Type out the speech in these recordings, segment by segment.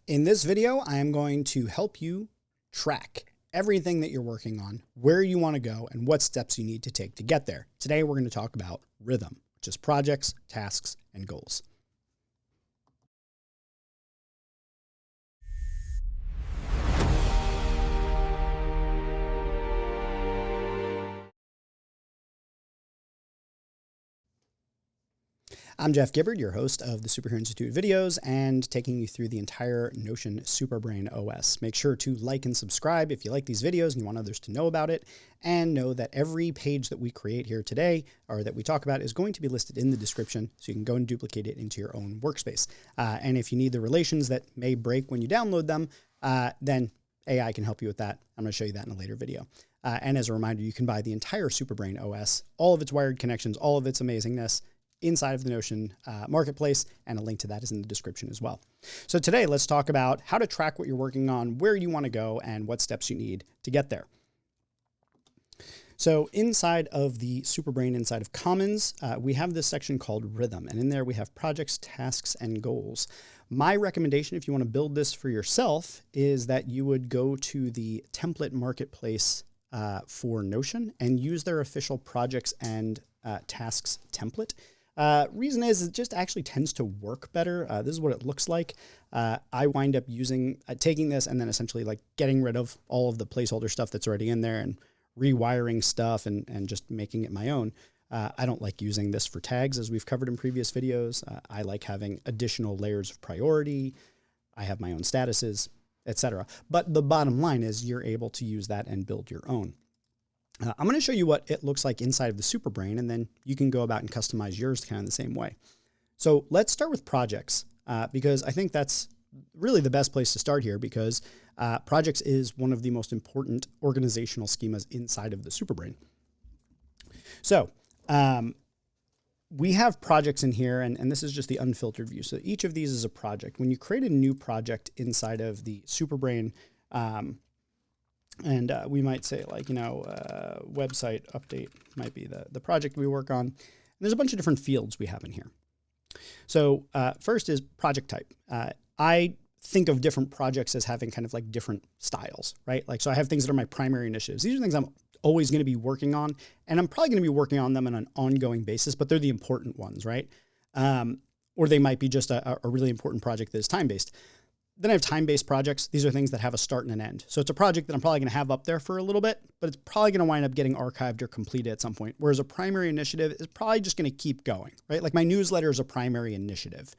In this video, I am going to help you track everything that you're working on, where you want to go, and what steps you need to take to get there. Today, we're going to talk about rhythm, which is projects, tasks, and goals. I'm Jeff Gibbard, your host of the Superhero Institute videos and taking you through the entire Notion Superbrain OS. Make sure to like and subscribe if you like these videos and you want others to know about it, and know that every page that we create here today or that we talk about is going to be listed in the description so you can go and duplicate it into your own workspace. And if you need the relations that may break when you download them, then AI can help you with that. I'm going to show you that in a later video. And as a reminder, you can buy the entire Superbrain OS, all of its wired connections, all of its amazingness, inside of the Notion marketplace, and a link to that is in the description as well. So today, let's talk about how to track what you're working on, where you want to go, and what steps you need to get there. So inside of the Superbrain, inside of Commons, we have this section called Rhythm, and in there we have projects, tasks, and goals. My recommendation, if you want to build this for yourself, is that you would go to the template marketplace for Notion and use their official projects and tasks template. Reason is it just actually tends to work better. This is what it looks like. I wind up taking this and then essentially like getting rid of all of the placeholder stuff that's already in there and rewiring stuff and just making it my own. I don't like using this for tags, as we've covered in previous videos. I like having additional layers of priority. I have my own statuses, etc. But the bottom line is you're able to use that and build your own. I'm going to show you what it looks like inside of the Superbrain, and then you can go about and customize yours kind of the same way. So let's start with projects, because I think that's really the best place to start here, because projects is one of the most important organizational schemas inside of the Superbrain. So we have projects in here, and this is just the unfiltered view. So each of these is a project. When you create a new project inside of the Superbrain, and we might say like, website update might be the project we work on. And there's a bunch of different fields we have in here. So first is project type. I think of different projects as having kind of like different styles, right? Like, so I have things that are my primary initiatives. These are things I'm always going to be working on, and I'm probably going to be working on them on an ongoing basis, but they're the important ones, right? Or they might be just a really important project that is time-based. Then I have time-based projects. These are things that have a start and an end. So it's a project that I'm probably going to have up there for a little bit, but it's probably going to wind up getting archived or completed at some point. Whereas a primary initiative is probably just going to keep going, right? Like my newsletter is a primary initiative.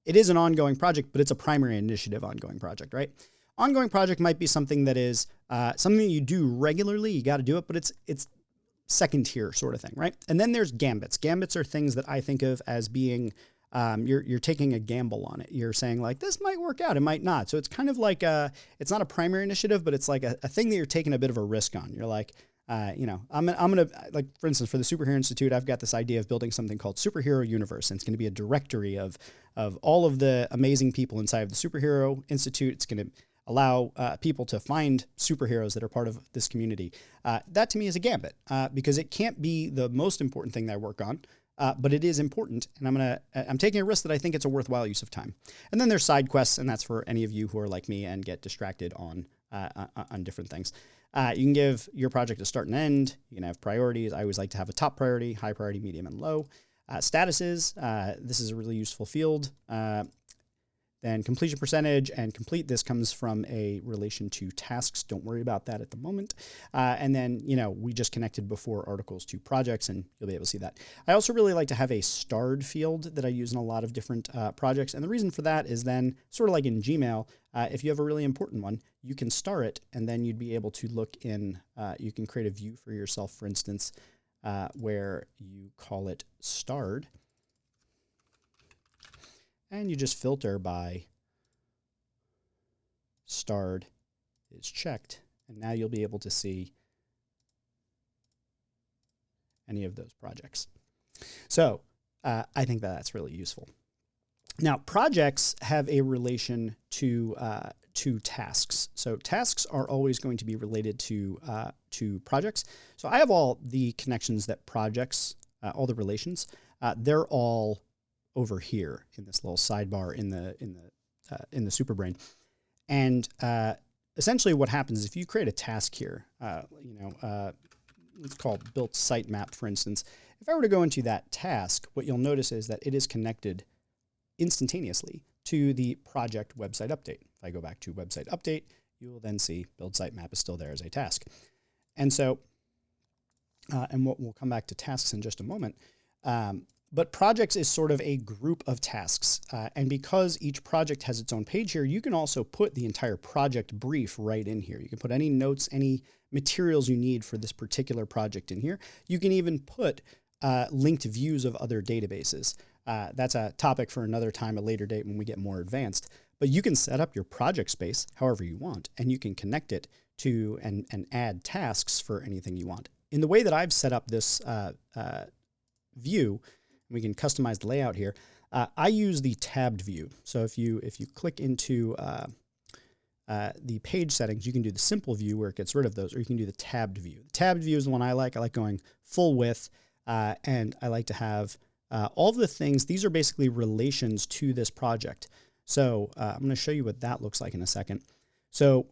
It is an ongoing project, but it's a primary initiative ongoing project, right? Ongoing project might be something that is something that you do regularly. You got to do it, but it's second tier sort of thing, right? And then there's gambits. Gambits are things that I think of as being you're taking a gamble on it. You're saying like, this might work out, it might not. So it's kind of like it's not a primary initiative, but it's like a thing that you're taking a bit of a risk on. You're like, I'm gonna like, for instance, for the Superhero Institute, I've got this idea of building something called Superhero Universe, and it's going to be a directory of all of the amazing people inside of the Superhero Institute. It's going to allow people to find superheroes that are part of this community. That to me is a gambit, because it can't be the most important thing that I work on. But it is important, and I'm taking a risk that I think it's a worthwhile use of time. And then there's side quests, and that's for any of you who are like me and get distracted on different things. You can give your project a start and end. You can have priorities. I always like to have a top priority, high priority, medium, and low. Statuses, this is a really useful field. Then completion percentage and complete. This comes from a relation to tasks. Don't worry about that at the moment. And then, we just connected before articles to projects, and you'll be able to see that. I also really like to have a starred field that I use in a lot of different projects. And the reason for that is then, sort of like in Gmail, if you have a really important one, you can star it, and then you'd be able to look in, you can create a view for yourself, for instance, where you call it starred. And you just filter by starred is checked. And now you'll be able to see any of those projects. So I think that's really useful. Now, projects have a relation to tasks. So tasks are always going to be related to projects. So I have all the connections that projects, all the relations, they're all over here in this little sidebar in the Superbrain. And essentially what happens is if you create a task here, let's call it built sitemap, for instance. If I were to go into that task, what you'll notice is that it is connected instantaneously to the project website update. If I go back to website update, you will then see build sitemap is still there as a task. And so, and we'll come back to tasks in just a moment. But projects is sort of a group of tasks. And because each project has its own page here, you can also put the entire project brief right in here. You can put any notes, any materials you need for this particular project in here. You can even put linked views of other databases. That's a topic for another time, a later date when we get more advanced. But you can set up your project space however you want, and you can connect it to and add tasks for anything you want. In the way that I've set up this view, we can customize the layout here. I use the tabbed view. So if you click into the page settings, you can do the simple view where it gets rid of those, or you can do the tabbed view. The tabbed view is the one I like. I like going full width, and I like to have all of the things. These are basically relations to this project. So I'm going to show you what that looks like in a second. So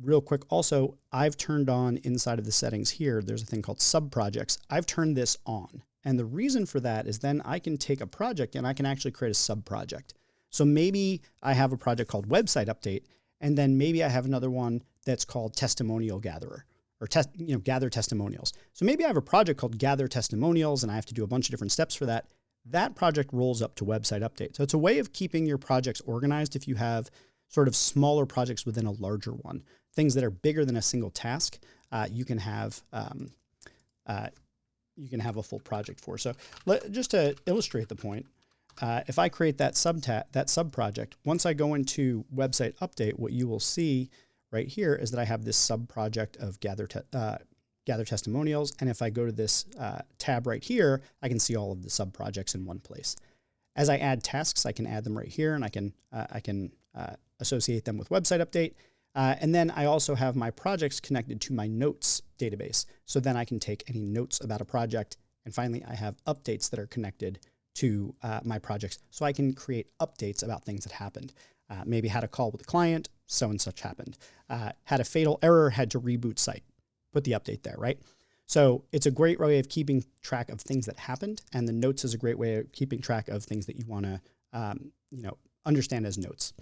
real quick, also, I've turned on inside of the settings here, there's a thing called sub-projects. I've turned this on. And the reason for that is then I can take a project and I can actually create a sub-project. So maybe I have a project called website update, and then maybe I have another one that's called testimonial gatherer, or gather testimonials. So maybe I have a project called gather testimonials and I have to do a bunch of different steps for that. That project rolls up to website update. So it's a way of keeping your projects organized if you have sort of smaller projects within a larger one. Things that are bigger than a single task, you can have a full project for. So just to illustrate the point, if I create that sub project, once I go into website update, what you will see right here is that I have this sub project of gather testimonials. And if I go to this tab right here, I can see all of the sub projects in one place. As I add tasks, I can add them right here, and I can associate them with website update. And then I also have my projects connected to my notes database. So then I can take any notes about a project. And finally, I have updates that are connected to my projects. So I can create updates about things that happened. Maybe had a call with a client, so and such happened. Had a fatal error, had to reboot site. Put the update there, right? So it's a great way of keeping track of things that happened. And the notes is a great way of keeping track of things that you want to understand as notes.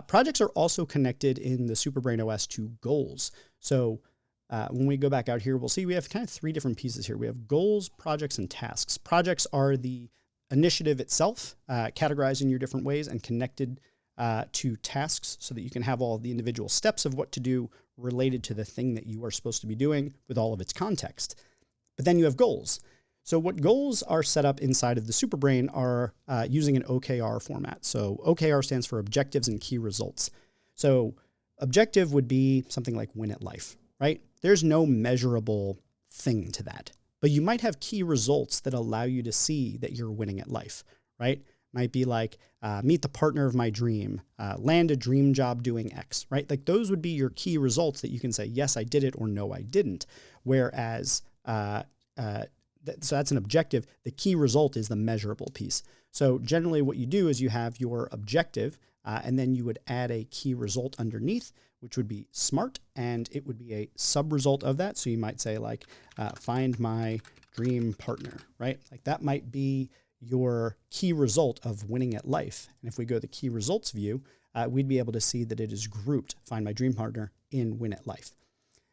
Projects are also connected in the Superbrain OS to goals. So when we go back out here, we'll see we have kind of three different pieces here. We have goals, projects, and tasks. Projects are the initiative itself, categorized in your different ways and connected to tasks so that you can have all of the individual steps of what to do related to the thing that you are supposed to be doing with all of its context. But then you have goals. So what goals are set up inside of the Superbrain are using an OKR format. So OKR stands for objectives and key results. So objective would be something like win at life, right? There's no measurable thing to that, but you might have key results that allow you to see that you're winning at life, right? Might be like meet the partner of my dream, land a dream job doing X, right? Like those would be your key results that you can say, yes, I did it, or no, I didn't. Whereas, so that's an objective. The key result is the measurable piece. So generally what you do is you have your objective, and then you would add a key result underneath, which would be SMART, and it would be a sub-result of that. So you might say like, find my dream partner, right? Like that might be your key result of winning at life. And if we go to the key results view, we'd be able to see that it is grouped, find my dream partner, in win at life.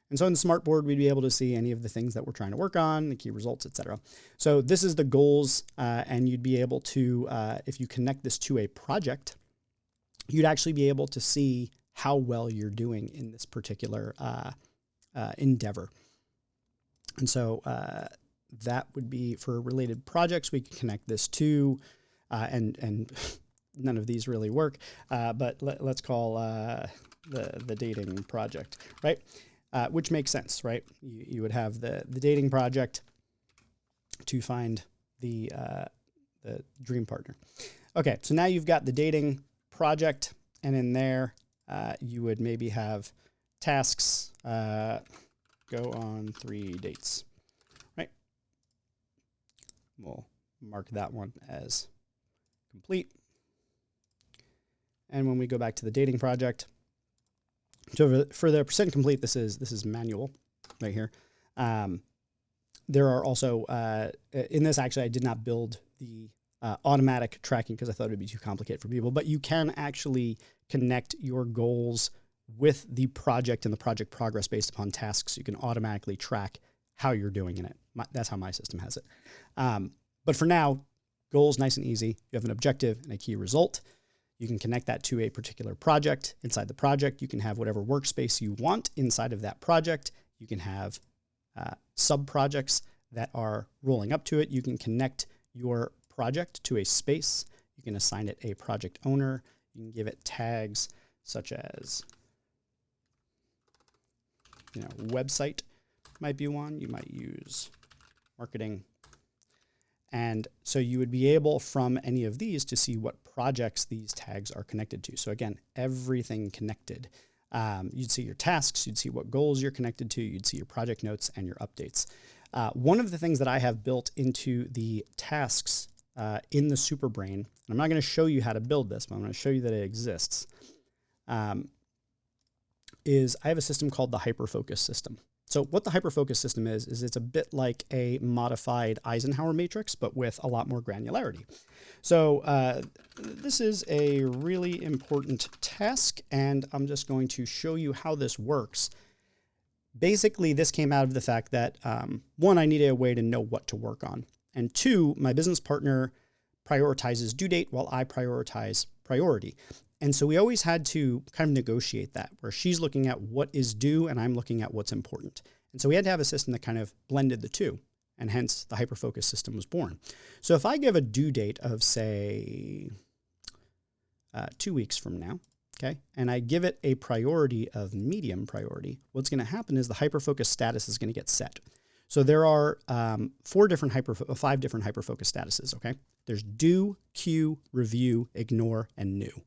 And so in the smart board, we'd be able to see any of the things that we're trying to work on, the key results, et cetera. So this is the goals, and you'd be able to, if you connect this to a project, you'd actually be able to see how well you're doing in this particular endeavor. And so that would be for related projects. We can connect this to, and none of these really work, but let's call the dating project, right? Which makes sense, right? You would have the dating project to find the dream partner. Okay, so now you've got the dating project, and in there you would maybe have tasks, go on 3 dates, right? We'll mark that one as complete. And when we go back to the dating project, so for the percent complete, this is manual right here. There are also, in this actually, I did not build the automatic tracking because I thought it would be too complicated for people, but you can actually connect your goals with the project and the project progress based upon tasks. You can automatically track how you're doing in it. That's how my system has it. But for now, goals, nice and easy. You have an objective and a key result. You can connect that to a particular project. Inside the project, you can have whatever workspace you want inside of that project. You can have sub-projects that are rolling up to it. You can connect your project to a space. You can assign it a project owner. You can give it tags such as, website might be one. You might use marketing. And so you would be able from any of these to see what projects these tags are connected to. So again, everything connected. You'd see your tasks, you'd see what goals you're connected to, you'd see your project notes and your updates. One of the things that I have built into the tasks in the Superbrain, and I'm not going to show you how to build this, but I'm going to show you that it exists, is I have a system called the HyperFocus system. So what the HyperFocus system is it's a bit like a modified Eisenhower Matrix, but with a lot more granularity. So this is a really important task, and I'm just going to show you how this works. Basically, this came out of the fact that, one, I needed a way to know what to work on. And two, my business partner prioritizes due date while I prioritize priority. And so we always had to kind of negotiate that, where she's looking at what is due and I'm looking at what's important. And so we had to have a system that kind of blended the two, and hence the HyperFocus system was born. So if I give a due date of, say, 2 weeks from now, okay, and I give it a priority of medium priority, what's going to happen is the HyperFocus status is going to get set. So there are 5 different HyperFocus statuses, okay? There's due, queue, review, ignore, and new.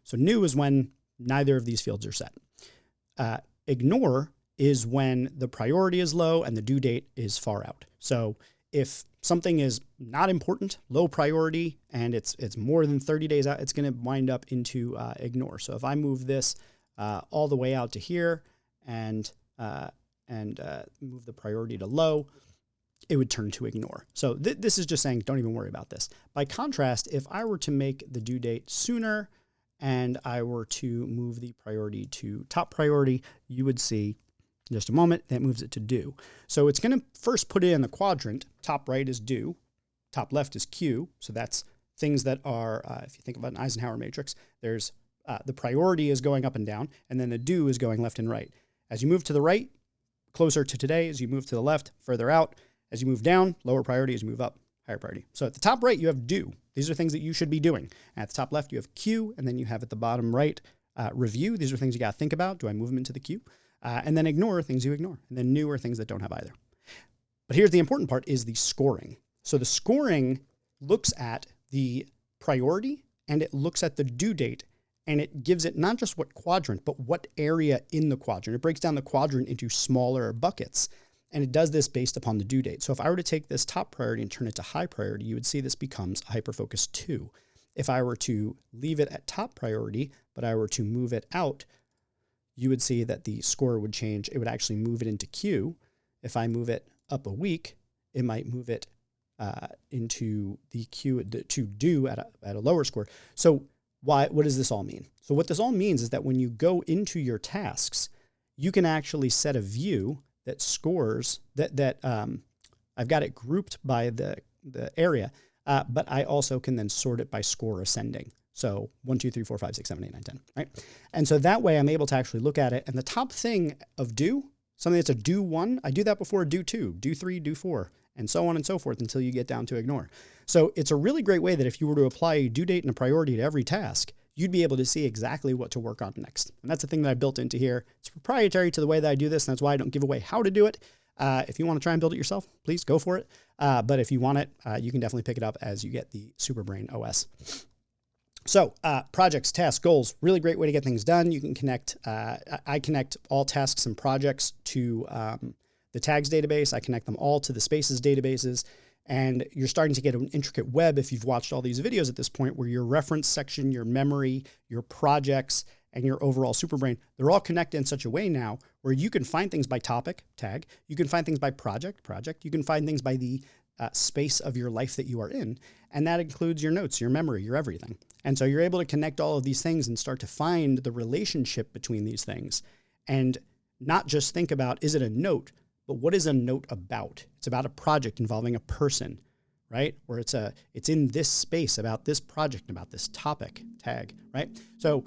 So new is when neither of these fields are set. Ignore is when the priority is low and the due date is far out. So if something is not important, low priority, and it's more than 30 days out, it's going to wind up into ignore. So if I move this all the way out to here and move the priority to low, it would turn to ignore. So this is just saying, don't even worry about this. By contrast, if I were to make the due date sooner and I were to move the priority to top priority, you would see in just a moment that moves it to due. So it's going to first put it in the quadrant. Top right is due, top left is queue. So that's things that are, if you think about an Eisenhower matrix, there's the priority is going up and down, and then the due is going left and right. As you move to the right, closer to today. As you move to the left, further out. As you move down, lower priority. As you move up, higher priority. So at the top right, you have due. These are things that you should be doing. And at the top left, you have queue, and then you have at the bottom right, review. These are things you got to think about. Do I move them into the queue? And then ignore things you ignore. And then new are things that don't have either. But here's the important part is the scoring. So the scoring looks at the priority and it looks at the due date, and it gives it not just what quadrant, but what area in the quadrant. It breaks down the quadrant into smaller buckets. And it does this based upon the due date. So if I were to take this top priority and turn it to high priority, you would see this becomes a HyperFocus 2. If I were to leave it at top priority, but I were to move it out, you would see that the score would change. It would actually move it into queue. If I move it up a week, it might move it into the queue to due at a lower score. So what does this all mean? So what this all means is that when you go into your tasks, you can actually set a view that scores that I've got it grouped by the area, but I also can then sort it by score ascending. So 1, 2, 3, 4, 5, 6, 7, 8, 9, 10, right? And so that way I'm able to actually look at it. And the top thing of due, something that's a due 1, I do that before a due 2, due 3, due 4, and so on and so forth until you get down to ignore. So it's a really great way that if you were to apply a due date and a priority to every task, you'd be able to see exactly what to work on next. And that's the thing that I built into here. It's proprietary to the way that I do this, and that's why I don't give away how to do it. If you want to try and build it yourself, please go for it. But if you want it, you can definitely pick it up as you get the Superbrain OS. So projects, tasks, goals, really great way to get things done. You can connect, I connect all tasks and projects to the tags database. I connect them all to the spaces databases. And you're starting to get an intricate web if you've watched all these videos at this point, where your reference section, your memory, your projects, and your overall Superbrain, they're all connected in such a way now where you can find things by topic, tag, you can find things by project, you can find things by the space of your life that you are in. And that includes your notes, your memory, your everything. And so you're able to connect all of these things and start to find the relationship between these things, and not just think about, is it a note, but what is a note about? It's about a project involving a person, right? Or it's in this space about this project, about this topic tag, right? So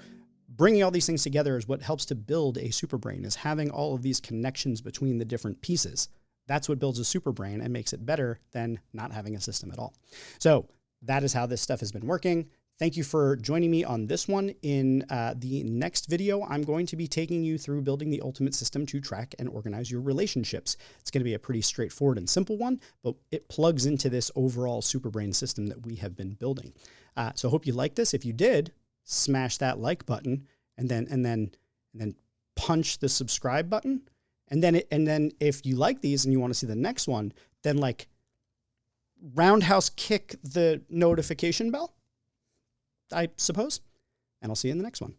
bringing all these things together is what helps to build a Superbrain, is having all of these connections between the different pieces. That's what builds a Superbrain and makes it better than not having a system at all. So that is how this stuff has been working. Thank you for joining me on this one. In the next video, I'm going to be taking you through building the ultimate system to track and organize your relationships. It's going to be a pretty straightforward and simple one, but it plugs into this overall Superbrain system that we have been building. So I hope you like this. If you did, smash that like button, and then punch the subscribe button. And then if you like these and you want to see the next one, then like roundhouse kick the notification bell, I suppose, and I'll see you in the next one.